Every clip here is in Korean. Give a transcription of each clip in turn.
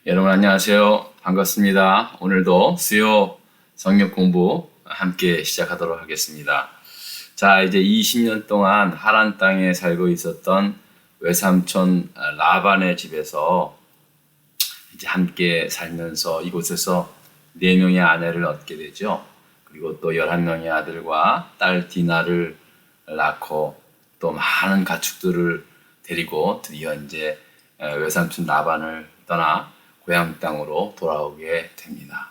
여러분 안녕하세요. 반갑습니다. 오늘도 수요 성역 공부 함께 시작하도록 하겠습니다. 자, 이제 20년 동안 하란 땅에 살고 있었던 외삼촌 라반의 집에서 이제 함께 살면서 이곳에서 4명의 아내를 얻게 되죠. 그리고 또 11명의 아들과 딸 디나를 낳고 또 많은 가축들을 데리고 드디어 이제 외삼촌 라반을 떠나 고향 땅으로 돌아오게 됩니다.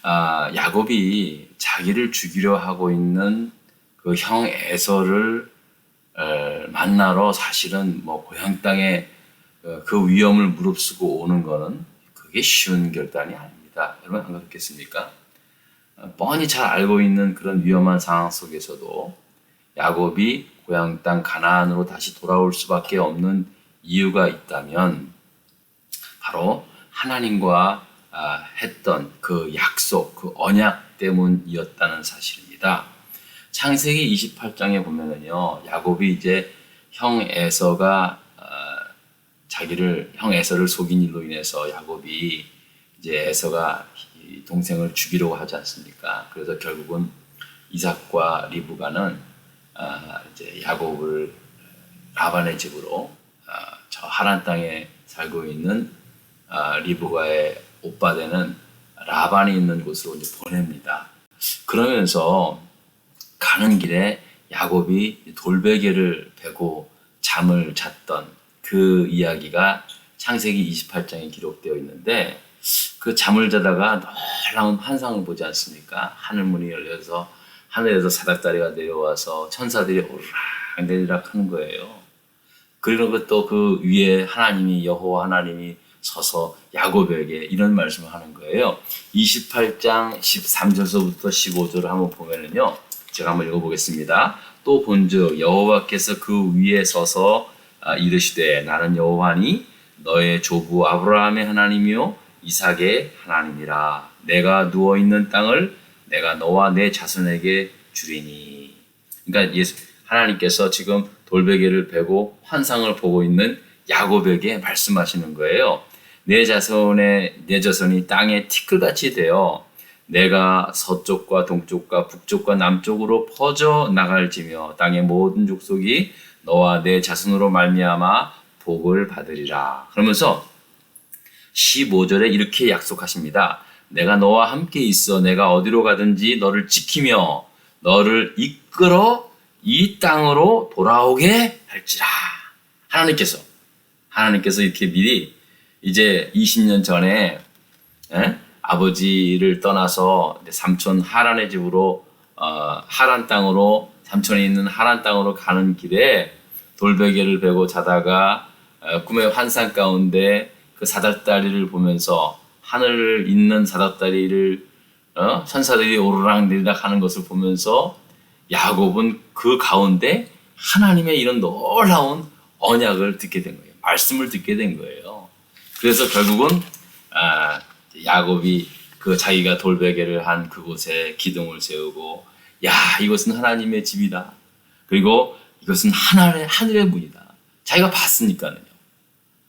야곱이 자기를 죽이려 하고 있는 그 형 에서를 만나러 사실은 뭐 고향 땅에 그 위험을 무릅쓰고 오는 거는 그게 쉬운 결단이 아닙니다. 여러분 안 그렇겠습니까? 뻔히 잘 알고 있는 그런 위험한 상황 속에서도 야곱이 고향 땅 가나안으로 다시 돌아올 수밖에 없는 이유가 있다면 바로 하나님과 했던 그 약속, 그 언약 때문이었다는 사실입니다. 창세기 28장에 보면은요, 야곱이 이제 형 에서가 형 에서를 속인 일로 인해서 야곱이 이제 에서가 동생을 죽이려고 하지 않습니까? 그래서 결국은 이삭과 리브가는 이제 야곱을 라반의 집으로 저 하란 땅에 살고 있는 리브가의 오빠 되는 라반이 있는 곳으로 이제 보냅니다. 그러면서 가는 길에 야곱이 돌베개를 베고 잠을 잤던 그 이야기가 창세기 28장에 기록되어 있는데 그 잠을 자다가 놀라운 환상을 보지 않습니까? 하늘문이 열려서 하늘에서 사닥다리가 내려와서 천사들이 오르락내리락 하는 거예요. 그리고 또 그 위에 하나님이 여호와 하나님이 서서 야곱에게 이런 말씀을 하는 거예요. 28장 13절서부터 15절을 한번 보면은요. 제가 한번 읽어보겠습니다. 또 본즉 여호와께서 그 위에 서서 이르시되 나는 여호와니 너의 조부 아브라함의 하나님이요 이삭의 하나님이라. 내가 누워있는 땅을 내가 너와 내 자손에게 주리니. 그러니까 하나님께서 지금 돌베개를 베고 환상을 보고 있는 야곱에게 말씀하시는 거예요. 내 자손이 땅에 티끌같이 되어 내가 서쪽과 동쪽과 북쪽과 남쪽으로 퍼져 나갈지며 땅의 모든 족속이 너와 내 자손으로 말미암아 복을 받으리라. 그러면서 15절에 이렇게 약속하십니다. 내가 너와 함께 있어 내가 어디로 가든지 너를 지키며 너를 이끌어 이 땅으로 돌아오게 할지라. 하나님께서 이렇게 미리 이제 20년 전에 아버지를 떠나서 삼촌 하란의 집으로 하란 땅으로 삼촌이 있는 하란 땅으로 가는 길에 돌베개를 베고 자다가 꿈의 환상 가운데 그 사닥다리를 보면서 하늘을 잇는 사닥다리를 천사들이 오르락 내리락 하는 것을 보면서 야곱은 그 가운데 하나님의 이런 놀라운 언약을 듣게 된 거예요. 말씀을 듣게 된 거예요. 그래서 결국은 야곱이 그 자기가 돌베개를 한 그곳에 기둥을 세우고 야 이것은 하나님의 집이다. 그리고 이것은 하늘의 문이다. 자기가 봤으니까는요.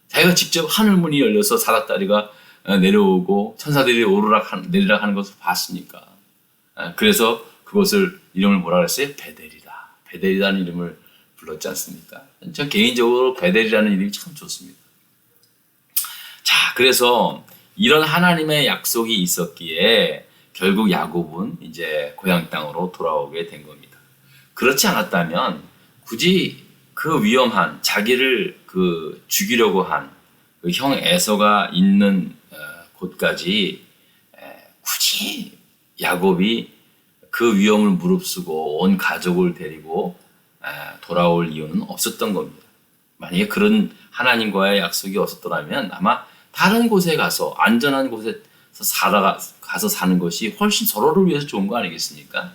자기가 직접 하늘 문이 열려서 사닥다리가 내려오고 천사들이 오르락 내리락 하는 것을 봤으니까. 그래서 그것을 이름을 뭐라 그랬어요? 베델이다. 베델이라는 이름을 불렀지 않습니까? 저 개인적으로 베델이라는 이름이 참 좋습니다. 자, 그래서 이런 하나님의 약속이 있었기에 결국 야곱은 이제 고향 땅으로 돌아오게 된 겁니다. 그렇지 않았다면 굳이 그 위험한 자기를 죽이려고 한 그 형 에서가 있는 곳까지 굳이 야곱이 그 위험을 무릅쓰고 온 가족을 데리고 돌아올 이유는 없었던 겁니다. 만약에 그런 하나님과의 약속이 없었더라면 아마 다른 곳에 가서 안전한 곳에 가서 사는 것이 훨씬 서로를 위해서 좋은 거 아니겠습니까?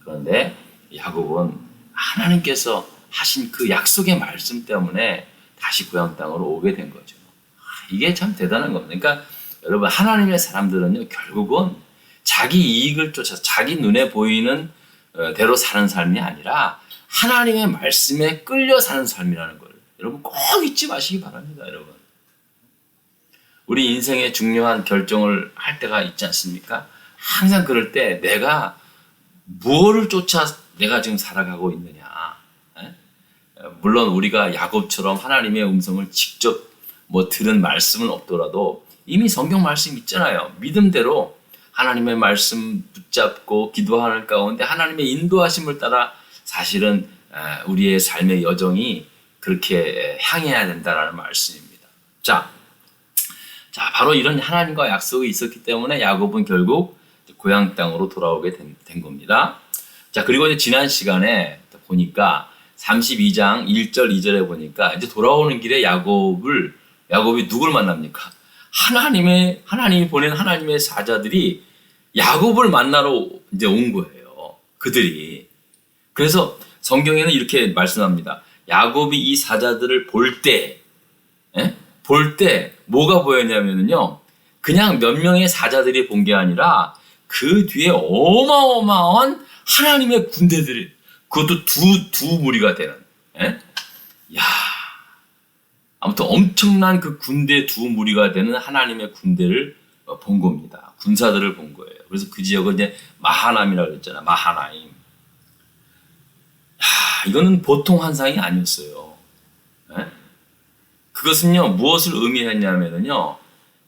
그런데 야곱은 하나님께서 하신 그 약속의 말씀 때문에 다시 고향 땅으로 오게 된 거죠. 이게 참 대단한 겁니다. 그러니까 여러분 하나님의 사람들은요 결국은 자기 이익을 쫓아서 자기 눈에 보이는 대로 사는 삶이 아니라 하나님의 말씀에 끌려 사는 삶이라는 걸 여러분 꼭 잊지 마시기 바랍니다. 여러분 우리 인생의 중요한 결정을 할 때가 있지 않습니까? 항상 그럴 때 내가 무엇을 쫓아 내가 지금 살아가고 있느냐. 에? 물론 우리가 야곱처럼 하나님의 음성을 직접 들은 말씀은 없더라도 이미 성경 말씀 있잖아요. 믿음대로 하나님의 말씀 붙잡고 기도하는 가운데 하나님의 인도하심을 따라 사실은 우리의 삶의 여정이 그렇게 향해야 된다라는 말씀입니다. 자, 바로 이런 하나님과 약속이 있었기 때문에 야곱은 결국 고향 땅으로 돌아오게 된 겁니다. 자, 그리고 이제 지난 시간에 보니까 32장 1절 2절에 보니까 이제 돌아오는 길에 야곱이 누굴 만납니까? 하나님이 보낸 하나님의 사자들이 야곱을 만나러 이제 온 거예요. 그들이. 그래서 성경에는 이렇게 말씀합니다. 야곱이 이 사자들을 볼 때 뭐가 보였냐면요. 그냥 몇 명의 사자들이 본 게 아니라 그 뒤에 어마어마한 하나님의 군대들이, 그것도 두 무리가 되는. 야, 아무튼 엄청난 그 군대 두 무리가 되는 하나님의 군대를 본 겁니다. 군사들을 본 거예요. 그래서 그 지역을 이제 마하나임이라고 했잖아. 마하나임. 이거는 보통 환상이 아니었어요. 그것은요, 무엇을 의미했냐면요,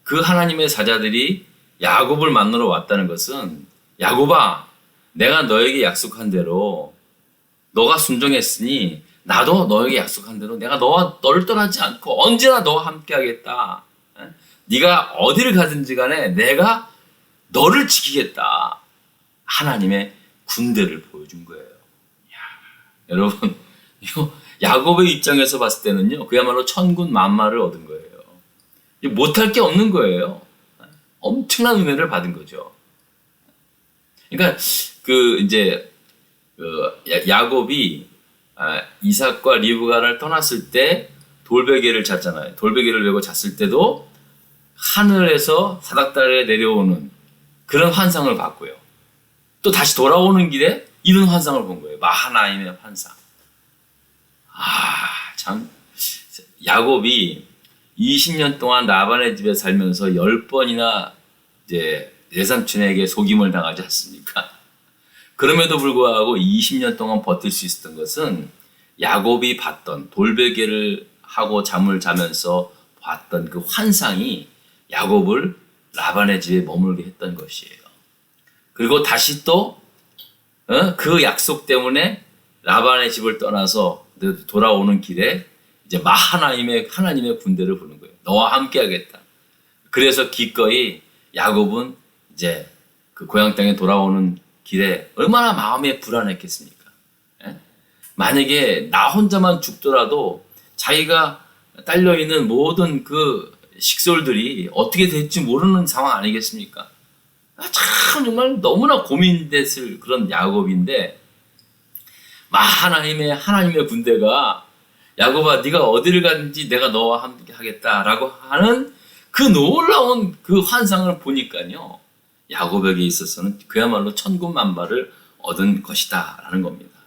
그 하나님의 사자들이 야곱을 만나러 왔다는 것은, 야곱아, 내가 너에게 약속한 대로 너가 순종했으니 나도 너에게 약속한 대로 내가 너를 떠나지 않고 언제나 너와 함께 하겠다. 네가 어디를 가든지 간에 내가 너를 지키겠다. 하나님의 군대를 보여준 거예요. 여러분, 야곱의 입장에서 봤을 때는요, 그야말로 천군 만마를 얻은 거예요. 못할 게 없는 거예요. 엄청난 은혜를 받은 거죠. 그러니까 야곱이 이삭과 리브가를 떠났을 때 돌베개를 잤잖아요. 돌베개를 메고 잤을 때도 하늘에서 사닥다리에 내려오는 그런 환상을 봤고요. 또 다시 돌아오는 길에 이런 환상을 본 거예요. 마하나임의 환상. 참, 야곱이 20년 동안 라반의 집에 살면서 10번이나 이제 외삼촌에게 속임을 당하지 않습니까? 그럼에도 불구하고 20년 동안 버틸 수 있었던 것은 야곱이 봤던, 돌베개를 하고 잠을 자면서 봤던 그 환상이 야곱을 라반의 집에 머물게 했던 것이에요. 그리고 다시 또 그 약속 때문에 라반의 집을 떠나서 돌아오는 길에 이제 하나님의 군대를 부른 거예요. 너와 함께 하겠다. 그래서 기꺼이 야곱은 이제 그 고향 땅에 돌아오는 길에 얼마나 마음에 불안했겠습니까? 만약에 나 혼자만 죽더라도 자기가 딸려있는 모든 그 식솔들이 어떻게 될지 모르는 상황 아니겠습니까? 참 정말 너무나 고민됐을 그런 야곱인데, 하나님의 군대가 야곱아, 네가 어디를 가든지 내가 너와 함께 하겠다라고 하는 그 놀라운 그 환상을 보니까요, 야곱에게 있어서는 그야말로 천군만마를 얻은 것이다라는 겁니다.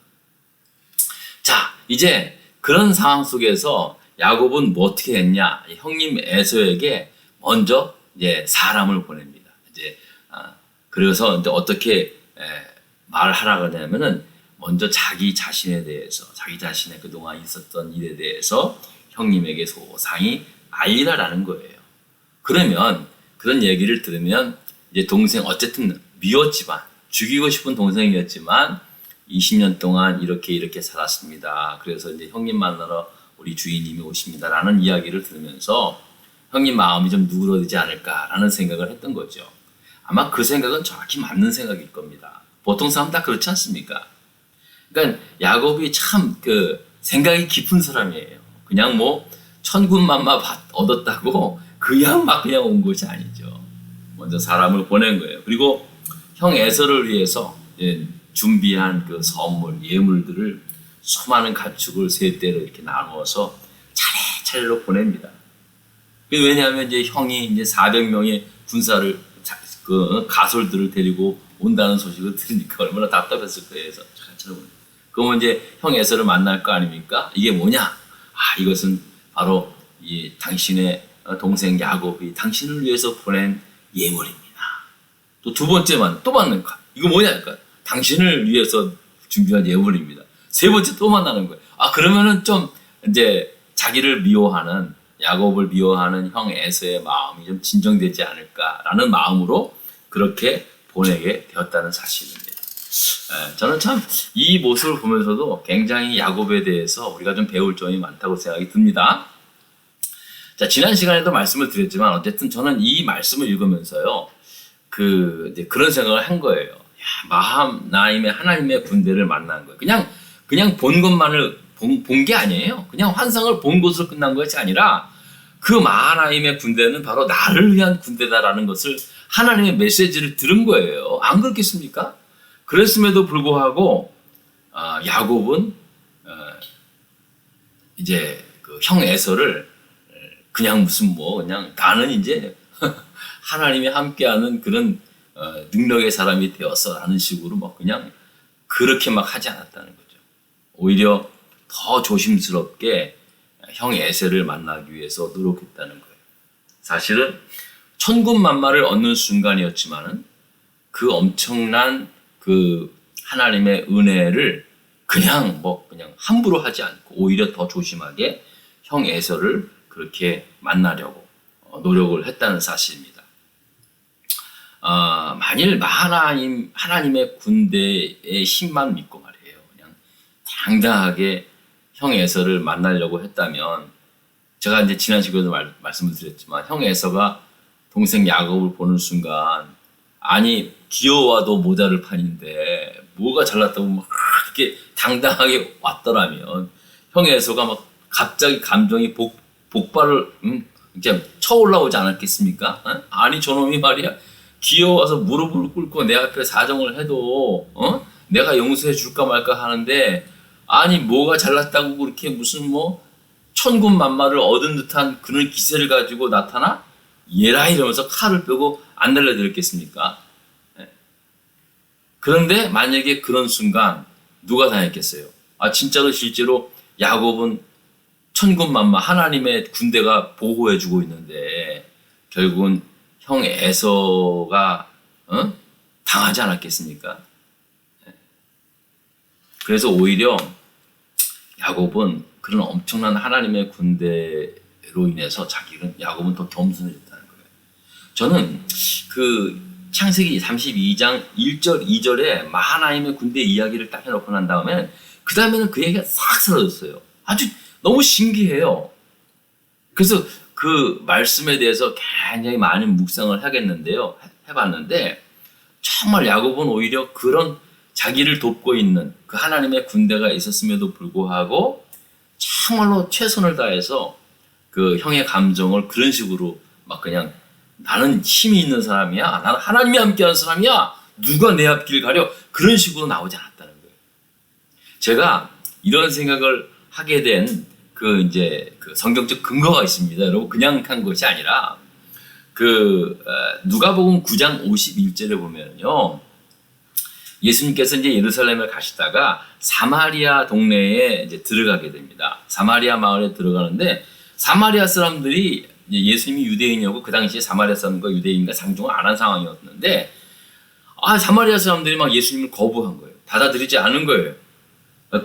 자, 이제 그런 상황 속에서 야곱은 뭐 어떻게 했냐? 형님 에서에게 먼저 이제 사람을 보냅니다. 그래서 이제 어떻게 말하라고 하냐면은, 먼저 자기 자신에 대해서, 자기 자신의 그동안 있었던 일에 대해서 형님에게 소상히 알리라라는 거예요. 그러면 그런 얘기를 들으면 이제 동생, 어쨌든 미웠지만, 죽이고 싶은 동생이었지만 20년 동안 이렇게 살았습니다. 그래서 이제 형님 만나러 우리 주인님이 오십니다라는 이야기를 들으면서 형님 마음이 좀 누그러지지 않을까라는 생각을 했던 거죠. 아마 그 생각은 정확히 맞는 생각일 겁니다. 보통 사람 다 그렇지 않습니까? 그러니까 야곱이 참 생각이 깊은 사람이에요. 그냥 천군만마 얻었다고 그냥 온 것이 아니죠. 먼저 사람을 보낸 거예요. 그리고 형 에서를 위해서 준비한 그 선물, 예물들을 수많은 가축을 세 대로 이렇게 나누어서 차례차례로 보냅니다. 왜냐하면 이제 형이 이제 400명의 군사를, 가솔들을 데리고 온다는 소식을 들으니까 얼마나 답답했을 거예요. 그래서 그러면 이제 형 에서를 만날 거 아닙니까? 이게 뭐냐? 이것은 바로 이 당신의 동생 야곱이 당신을 위해서 보낸 예물입니다. 또 두 번째만 또 받는 거. 이거 뭐냐니까 당신을 위해서 준비한 예물입니다. 세 번째 또 만나는 거예요. 그러면은 좀 이제 자기를 미워하는 야곱을 미워하는 형 에서의 마음이 좀 진정되지 않을까라는 마음으로 그렇게 보내게 되었다는 사실입니다. 저는 참 이 모습을 보면서도 굉장히 야곱에 대해서 우리가 좀 배울 점이 많다고 생각이 듭니다. 자, 지난 시간에도 말씀을 드렸지만 어쨌든 저는 이 말씀을 읽으면서요, 이제 그런 생각을 한 거예요. 마하나임의 하나님의 군대를 만난 거예요. 그냥 본 것만을 본 게 아니에요. 그냥 환상을 본 것으로 끝난 것이 아니라 그 마하나임의 군대는 바로 나를 위한 군대다라는 것을 하나님의 메시지를 들은 거예요. 안 그렇겠습니까? 그랬음에도 불구하고 야곱은 이제 그 형 에서를 그냥 그냥 나는 이제 하나님이 함께하는 그런 능력의 사람이 되었어라는 식으로 막 그냥 그렇게 막 하지 않았다는 거죠. 오히려 더 조심스럽게 형 에서를 만나기 위해서 노력했다는 거예요. 사실은 천군만마를 얻는 순간이었지만은 그 엄청난 그 하나님의 은혜를 그냥 함부로 하지 않고 오히려 더 조심하게 형 에서를 그렇게 만나려고 노력을 했다는 사실입니다. 만일 하나님의 군대의 힘만 믿고 말이에요. 그냥 당당하게 형 에서를 만나려고 했다면, 제가 이제 지난 시간에도 말씀을 드렸지만 형 에서가 동생 야곱을 보는 순간, 아니 귀여워도 모자를 판인데 뭐가 잘났다고 막 이렇게 당당하게 왔더라면 형 에서가 막 갑자기 감정이 복발을 이렇게 쳐올라오지 않았겠습니까? 아니 저놈이 말이야 귀여워서 무릎을 꿇고 내 앞에 사정을 해도 내가 용서해 줄까 말까 하는데, 아니 뭐가 잘났다고 그렇게 무슨 천군만마를 얻은 듯한 그런 기세를 가지고 나타나? 얘라 이러면서 칼을 빼고 안 날려들었겠습니까? 그런데 만약에 그런 순간 누가 당했겠어요? 진짜로 실제로 야곱은 천군만마 하나님의 군대가 보호해주고 있는데 결국은 형 에서가 당하지 않았겠습니까? 그래서 오히려 야곱은 그런 엄청난 하나님의 군대로 인해서 야곱은 더 겸손해졌다는 거예요. 저는 그 창세기 32장 1절 2절에 마하나임의 군대 이야기를 딱 해놓고 난 다음에 그 다음에는 그 얘기가 싹 사라졌어요. 아주 너무 신기해요. 그래서 그 말씀에 대해서 굉장히 많은 묵상을 하겠는데요. 해봤는데 정말 야곱은 오히려 그런 자기를 돕고 있는 그 하나님의 군대가 있었음에도 불구하고 정말로 최선을 다해서 그 형의 감정을 그런 식으로 막 그냥 나는 힘이 있는 사람이야, 나는 하나님이 함께하는 사람이야, 누가 내 앞길 가려, 그런 식으로 나오지 않았다는 거예요. 제가 이런 생각을 하게 된 그 성경적 근거가 있습니다. 여러분 그냥 한 것이 아니라 누가복음 9장 51절에 보면요, 예수님께서 이제 예루살렘에 가시다가 사마리아 동네에 이제 들어가게 됩니다. 사마리아 마을에 들어가는데 사마리아 사람들이 예수님이 유대인이었고 그 당시에 사마리아 사람과 유대인과 상종을 안 한 상황이었는데 사마리아 사람들이 막 예수님을 거부한 거예요. 받아들이지 않은 거예요.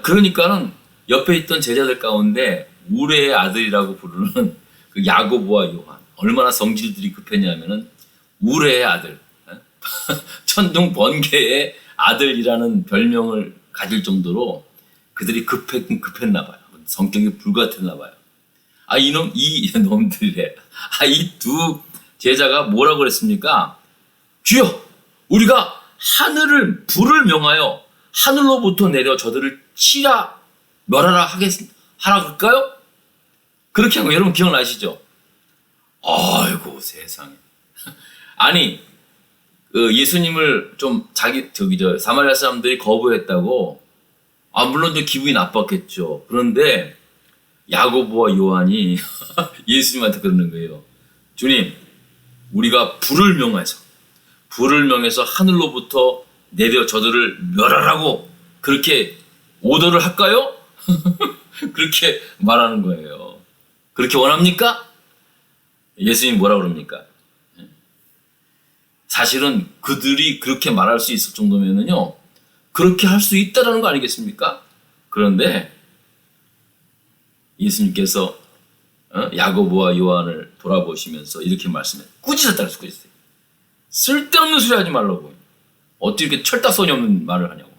그러니까는 옆에 있던 제자들 가운데 우레의 아들이라고 부르는 그 야고보와 요한, 얼마나 성질들이 급했냐면은 우레의 아들, 천둥 번개의 아들이라는 별명을 가질 정도로 그들이 급했나 봐요. 성격이 불같았나 봐요. 이 놈들이래. 이 두 제자가 뭐라고 그랬습니까? 주여, 우리가 불을 명하여 하늘로부터 내려 저들을 치라 멸하라 하라 그럴까요? 그렇게 한 거 여러분 기억나시죠? 아이고 세상에. 아니 예수님을 좀 사마리아 사람들이 거부했다고 물론 좀 기분이 나빴겠죠. 그런데 야고보와 요한이 예수님한테 그러는 거예요. 주님, 우리가 불을 명해서 하늘로부터 내려 저들을 멸하라고 그렇게 오더를 할까요? 그렇게 말하는 거예요. 그렇게 원합니까? 예수님이 뭐라 그럽니까? 사실은 그들이 그렇게 말할 수 있을 정도면은요, 그렇게 할 수 있다라는 거 아니겠습니까? 그런데 예수님께서 야고보와 요한을 돌아보시면서 이렇게 말씀해. 꾸짖었다고 꾸짖었어요. 쓸데없는 소리 하지 말라고. 어떻게 이렇게 철딱서니 없는 말을 하냐고.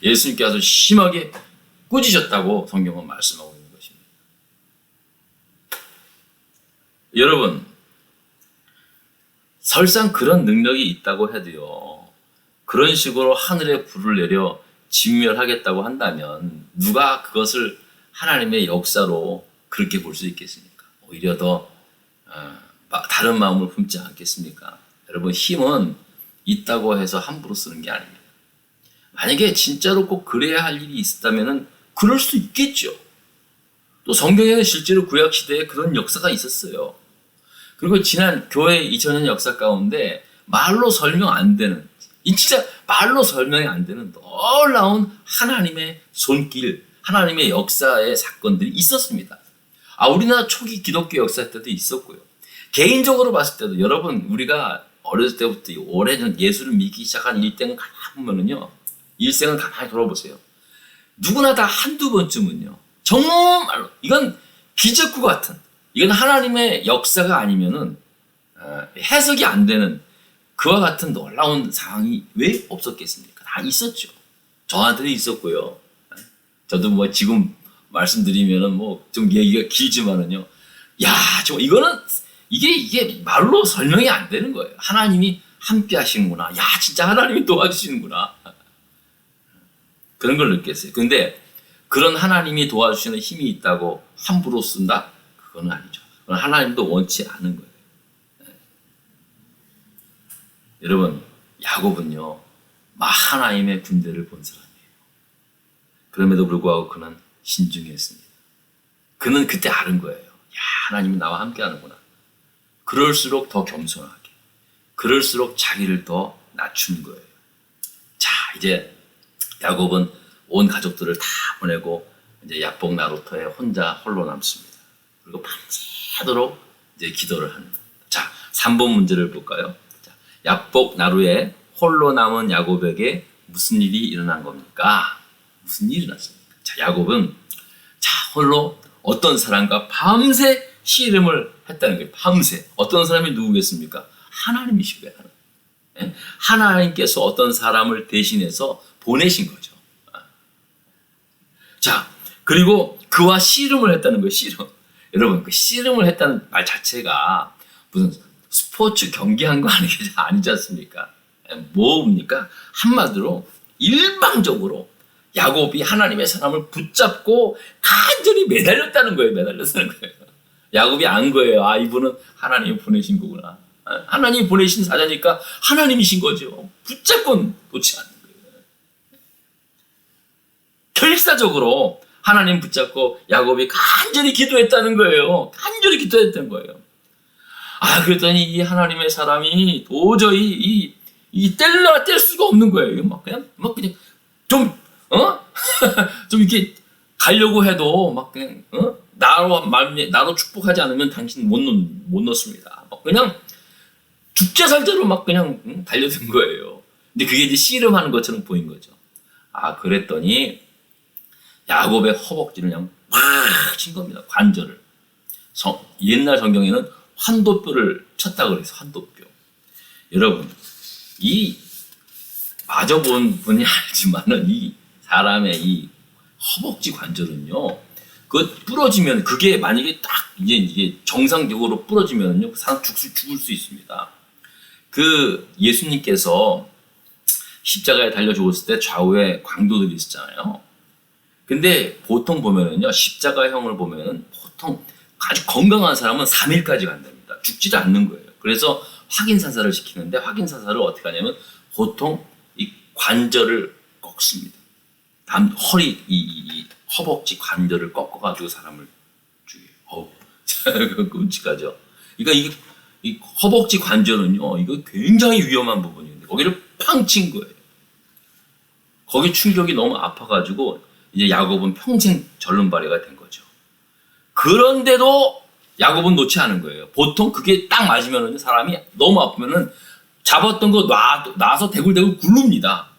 예수님께서 심하게 꾸짖었다고 성경은 말씀하고 있는 것입니다. 여러분, 설상 그런 능력이 있다고 해도요, 그런 식으로 하늘에 불을 내려 진멸하겠다고 한다면 누가 그것을 하나님의 역사로 그렇게 볼 수 있겠습니까? 오히려 더 다른 마음을 품지 않겠습니까? 여러분, 힘은 있다고 해서 함부로 쓰는 게 아닙니다. 만약에 진짜로 꼭 그래야 할 일이 있었다면 그럴 수 있겠죠. 또 성경에는 실제로 구약시대에 그런 역사가 있었어요. 그리고 지난 교회 2000년 역사 가운데 말로 설명 안 되는, 진짜 말로 설명이 안 되는 놀라운 하나님의 손길, 하나님의 역사의 사건들이 있었습니다. 우리나라 초기 기독교 역사 때도 있었고요. 개인적으로 봤을 때도 여러분, 우리가 어렸을 때부터 오래전 예수를 믿기 시작한 일생을 가만히 돌아보세요. 누구나 다 한두 번쯤은요, 정말로 이건 기적과 같은, 이건 하나님의 역사가 아니면은 해석이 안 되는 그와 같은 놀라운 상황이 왜 없었겠습니까? 다 있었죠. 저한테도 있었고요. 저도 지금 말씀드리면은 좀 얘기가 길지만은요, 정말 이거는 이게 말로 설명이 안 되는 거예요. 하나님이 함께 하시는구나. 진짜 하나님이 도와주시는구나. 그런 걸 느꼈어요. 근데 그런 하나님이 도와주시는 힘이 있다고 함부로 쓴다? 그건 아니죠. 그건 하나님도 원치 않은 거예요. 여러분, 야곱은요, 하나님의 군대를 본 사람이에요. 그럼에도 불구하고 그는 신중했습니다. 그는 그때 아는 거예요. 하나님이 나와 함께 하는구나. 그럴수록 더 겸손하게, 그럴수록 자기를 더 낮춘 거예요. 자, 이제 야곱은 온 가족들을 다 보내고 이제 야복 나루터에 홀로 남습니다. 그리고 밤새도록 이제 기도를 하는 겁니다. 자, 3번 문제를 볼까요? 자, 야복 나루에 홀로 남은 야곱에게 무슨 일이 일어난 겁니까? 무슨 일이 일어났습니까? 자, 야곱은 홀로 어떤 사람과 밤새 씨름을 했다는 거예요. 밤새. 어떤 사람이 누구겠습니까? 하나님이시고요. 하나님께서 어떤 사람을 대신해서 보내신 거죠. 자, 그리고 그와 씨름을 했다는 거예요. 씨름. 여러분, 그 씨름을 했다는 말 자체가 무슨 스포츠 경기한 거 아니지 않습니까? 뭡니까? 한마디로 일방적으로 야곱이 하나님의 사람을 붙잡고 간절히 매달렸다는 거예요. 매달렸다는 거예요. 야곱이 안 거예요. 이분은 하나님이 보내신 거구나. 하나님이 보내신 사자니까 하나님이신 거죠. 붙잡고 놓지 않는 거예요. 결사적으로 하나님 붙잡고 야곱이 간절히 기도했다는 거예요. 간절히 기도했다는 거예요. 그랬더니 이 하나님의 사람이 도저히 뗄 수가 없는 거예요. 그냥 좀 이렇게 가려고 해도 그냥 나로 축복하지 않으면 당신 못 넣습니다. 그냥 죽자살자로 그냥 달려든 거예요. 근데 그게 이제 씨름하는 것처럼 보인 거죠. 그랬더니 야곱의 허벅지를 그냥 팍 친 겁니다. 관절을. 옛날 성경에는 환도뼈를 쳤다고 그래서 환도뼈. 여러분, 마저 본 분이 알지만은 이 사람의 이 허벅지 관절은요, 부러지면, 그게 만약에 딱 이게 정상적으로 부러지면요, 그 사람 죽을 수 있습니다. 예수님께서 십자가에 달려 죽었을 때 좌우에 광도들이 있었잖아요. 근데 보통 보면은요, 십자가형을 보면은 보통 아주 건강한 사람은 3일까지 간답니다. 죽지도 않는 거예요. 그래서 확인사살을 시키는데, 확인사살을 어떻게 하냐면 보통 이 관절을 꺾습니다. 허리, 이 허벅지 관절을 꺾어가지고 사람을 죽여요. 끔찍하죠. 그러니까 이 허벅지 관절은요, 이거 굉장히 위험한 부분인데, 거기를 팡 친 거예요. 거기 충격이 너무 아파가지고, 이제 야곱은 평생 절름발이가 된 거죠. 그런데도 야곱은 놓지 않은 거예요. 보통 그게 딱 맞으면은 사람이 너무 아프면은 잡았던 거 놔서 대굴대굴 굴릅니다.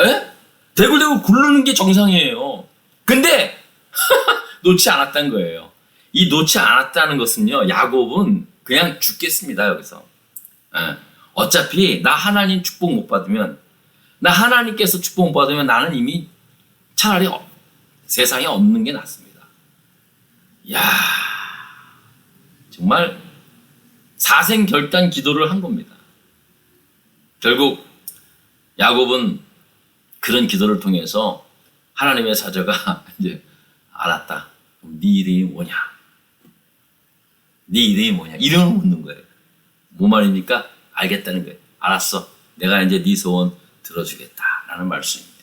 에? 대굴대굴 굴르는 게 정상이에요. 근데 놓지 않았다는 거예요. 이 놓지 않았다는 것은요, 야곱은 그냥 죽겠습니다, 여기서. 에. 어차피 나 하나님 축복 못 받으면, 나 하나님께서 축복 못 받으면 나는 이미 차라리 세상에 없는 게 낫습니다. 이야, 정말 사생결단 기도를 한 겁니다. 결국 야곱은 그런 기도를 통해서 하나님의 사자가 이제 알았다. 네 이름이 뭐냐? 네 이름이 뭐냐? 이름을 묻는 거예요. 뭐 말입니까? 알겠다는 거예요. 알았어. 내가 이제 네 소원 들어주겠다라는 말씀입니다.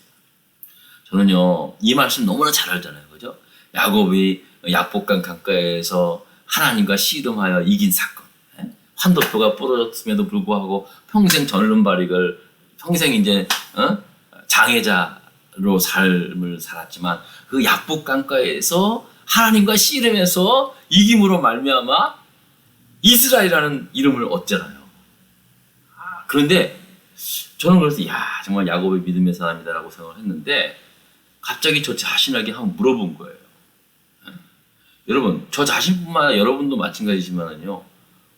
저는요, 이 말씀 너무나 잘 알잖아요. 그죠? 야곱이 약복강 강가에서 하나님과 씨름하여 이긴 사건. 환도표가 부러졌음에도 불구하고 평생 절름발이를 평생 이제 장애자로 삶을 살았지만 그 약복강가에서 하나님과 씨름해서 이김으로 말미암아 이스라엘이라는 이름을 얻잖아요. 그런데 저는 그래서 야, 정말 야곱의 믿음의 사람이다라고 생각을 했는데 갑자기 저 자신에게 한번 물어본 거예요. 여러분, 저 자신뿐만 아니라 여러분도 마찬가지지만요.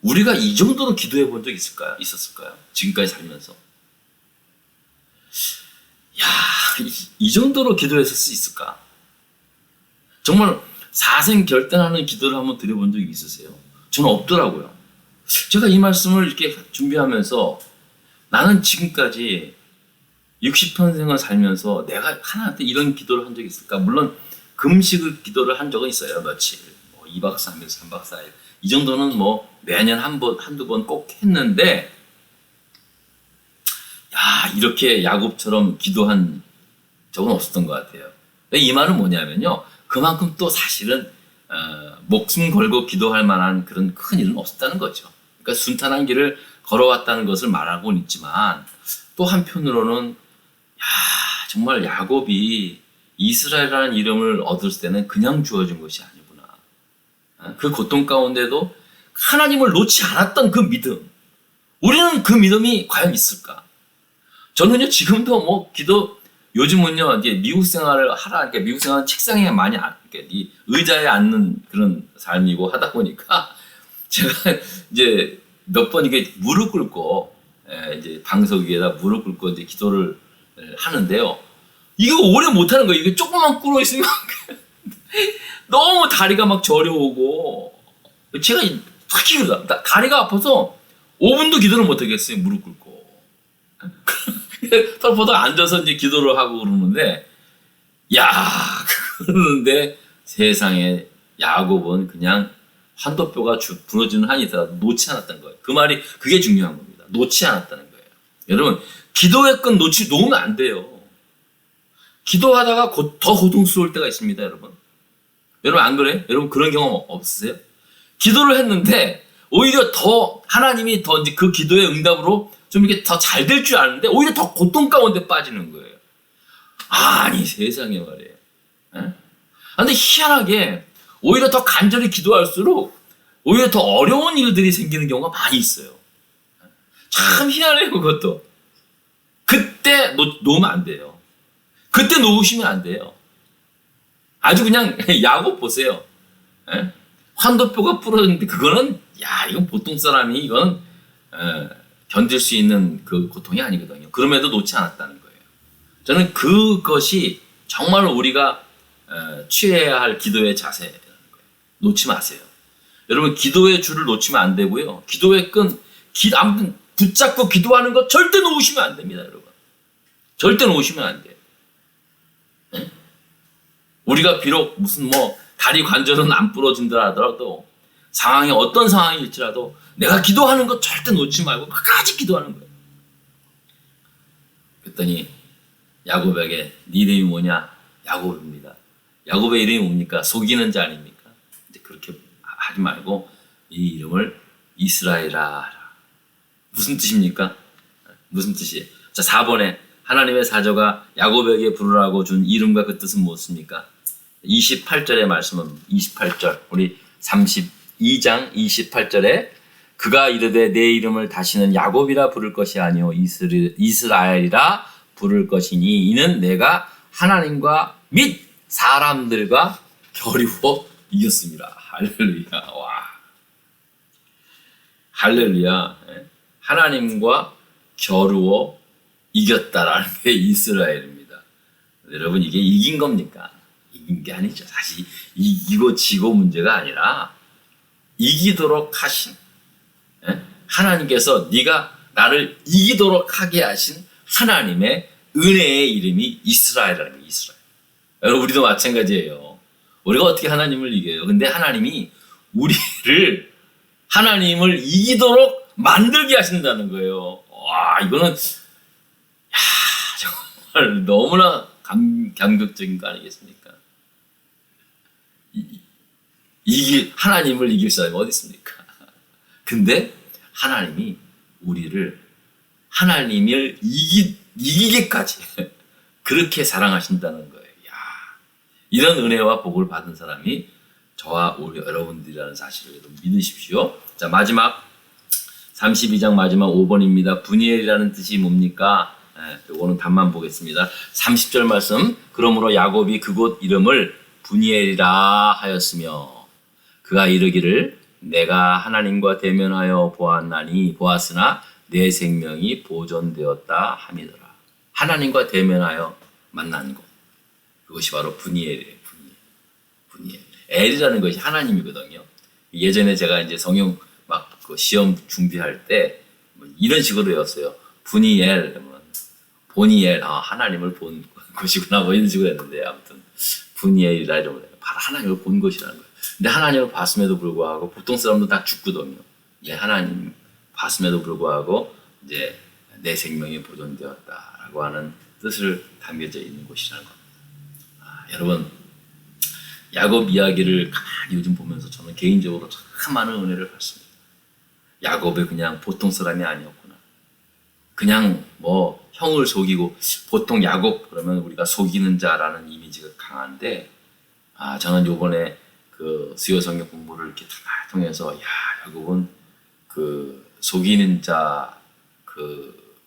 우리가 이 정도로 기도해 본 적 있었을까요? 지금까지 살면서. 야, 이 정도로 기도했을 수 있을까? 정말 사생결단하는 기도를 한번 드려본 적이 있으세요? 저는 없더라고요. 제가 이 말씀을 이렇게 준비하면서 나는 지금까지 60평생을 살면서 내가 하나한테 이런 기도를 한 적이 있을까? 물론 금식을 기도를 한 적은 있어요. 며칠, 2박 3일, 3박 4일. 이 정도는 뭐 매년 한두 번 꼭 했는데, 야, 이렇게 야곱처럼 기도한 적은 없었던 것 같아요. 이 말은 뭐냐면요, 그만큼 또 사실은 목숨 걸고 기도할 만한 그런 큰 일은 없었다는 거죠. 그러니까 순탄한 길을 걸어왔다는 것을 말하고는 있지만, 또 한편으로는 야, 정말 야곱이 이스라엘이라는 이름을 얻을 때는 그냥 주어진 것이 아니구나. 그 고통 가운데도 하나님을 놓지 않았던 그 믿음. 우리는 그 믿음이 과연 있을까? 저는요, 지금도 뭐 요즘은요, 이제 미국 생활을 그러니까 미국 생활은 책상에 많이 이렇게 의자에 앉는 그런 삶이고 하다 보니까 제가 이제 몇 번 이게 무릎 꿇고 이제 방석 위에다 무릎 꿇고 이제 기도를 하는데요. 이거 오래 못 하는 거예요. 이게 조금만 꿇어 있으면 너무 다리가 막 저려오고 제가 특히 다리가 아파서 5분도 기도를 못 하겠어요. 무릎 꿇고. 털포덕 앉아서 이제 기도를 하고 그러는데, 야, 그러는데 세상에 야곱은 그냥 한도뼈가 부러지는 한이 있다가 놓지 않았다는 거예요. 그 말이 그게 중요한 겁니다. 놓지 않았다는 거예요. 여러분, 기도의 끈 놓으면 안 돼요. 기도하다가 더 고통스러울 때가 있습니다, 여러분. 여러분 안 그래요? 여러분 그런 경험 없으세요? 기도를 했는데 오히려 더 하나님이 더 이제 그 기도의 응답으로 좀 이렇게 더 잘 될 줄 아는데 오히려 더 고통 가운데 빠지는 거예요. 아니 세상에 말이에요. 근데 희한하게 오히려 더 간절히 기도할수록 오히려 더 어려운 일들이 생기는 경우가 많이 있어요. 참 희한해요, 그것도. 그때 놓으면 안 돼요. 그때 놓으시면 안 돼요. 아주 그냥 야곱 보세요. 환도뼈가 부러졌는데 그거는 이건 보통 사람이 이건 견딜 수 있는 그 고통이 아니거든요. 그럼에도 놓지 않았다는 거예요. 저는 그것이 정말 우리가 취해야 할 기도의 자세라는 거예요. 놓지 마세요. 여러분 기도의 줄을 놓치면 안 되고요. 기도의 끈, 아무튼 붙잡고 기도하는 거 절대 놓으시면 안 됩니다, 여러분. 절대 놓으시면 안 돼요. 우리가 비록 무슨 다리 관절은 안 부러진다 하더라도 상황이 어떤 상황일지라도 내가 기도하는 거 절대 놓지 말고 끝까지 기도하는 거예요. 그랬더니 야곱에게 네 이름이 뭐냐? 야곱입니다. 야곱의 이름이 뭡니까? 속이는 자 아닙니까? 이제 그렇게 하지 말고 이 이름을 이스라엘아. 무슨 뜻입니까? 무슨 뜻이에요? 자, 4번에 하나님의 사자가 야곱에게 부르라고 준 이름과 그 뜻은 무엇입니까? 28절의 말씀은 28절 우리 30 2장 28절에 그가 이르되 내 이름을 다시는 야곱이라 부를 것이 아니요 이스라엘이라 부를 것이니 이는 내가 하나님과 및 사람들과 겨루어 이겼습니다. 할렐루야. 와. 할렐루야. 하나님과 겨루어 이겼다라는 게 이스라엘입니다. 여러분 이게 이긴 겁니까? 이긴 게 아니죠. 사실 이기고 지고 문제가 아니라 이기도록 하신 하나님께서 네가 나를 이기도록 하게 하신 하나님의 은혜의 이름이 이스라엘이라는 거예요. 이스라엘. 여러분 우리도 마찬가지예요. 우리가 어떻게 하나님을 이겨요? 근데 하나님이 우리를 하나님을 이기도록 만들게 하신다는 거예요. 와, 이거는 야, 정말 너무나 감격적인 거 아니겠습니까? 하나님을 이길 사람이 어디 있습니까? 근데 하나님이 우리를 하나님을 이기게까지 그렇게 사랑하신다는 거예요. 야, 이런 은혜와 복을 받은 사람이 저와 우리 여러분들이라는 사실을 여러분 믿으십시오. 자, 마지막 32장 마지막 5번입니다. 분이엘이라는 뜻이 뭡니까? 요거는 답만 보겠습니다. 30절 말씀. 그러므로 야곱이 그곳 이름을 분이엘이라 하였으며 그가 이르기를 내가 하나님과 대면하여 보았으나 내 생명이 보존되었다 함이더라. 하나님과 대면하여 만난 곳. 그것이 바로 분이엘이에요. 분이엘. 엘이라는 것이 하나님이거든요. 예전에 제가 이제 성경 막 그 시험 준비할 때 이런 식으로 외웠어요. 분이엘, 보니엘, 하나님을 본 것이구나 뭐 이런 식으로 했는데 아무튼 분이엘이라 이러면 바로 하나님을 본 것이라는 거예요. 근데 하나님을 봤음에도 불구하고 보통 사람도 다 죽거든요. 하나님 봤음에도 불구하고 이제 내 생명이 보존되었다라고 하는 뜻을 담겨져 있는 곳이라는 겁니다. 여러분 야곱 이야기를 가만히 요즘 보면서 저는 개인적으로 참 많은 은혜를 받습니다. 야곱이 그냥 보통 사람이 아니었구나. 그냥 뭐 형을 속이고 보통 야곱 그러면 우리가 속이는 자라는 이미지가 강한데 저는 요번에 그 수요 성경 공부를 이렇게 다 통해서 야곱은 그 속이는 자 그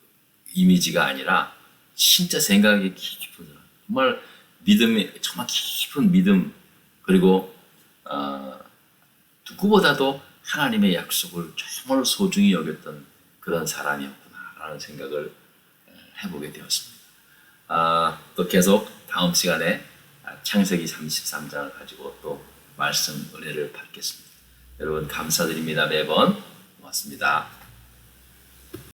이미지가 아니라 진짜 생각이 깊은 사람. 정말 믿음이 정말 깊은 믿음 그리고 누구보다도 하나님의 약속을 정말 소중히 여겼던 그런 사람이었구나라는 생각을 해보게 되었습니다. 또 계속 다음 시간에 창세기 33장을 가지고 또 말씀 은혜를 받겠습니다. 여러분 감사드립니다. 매번 고맙습니다.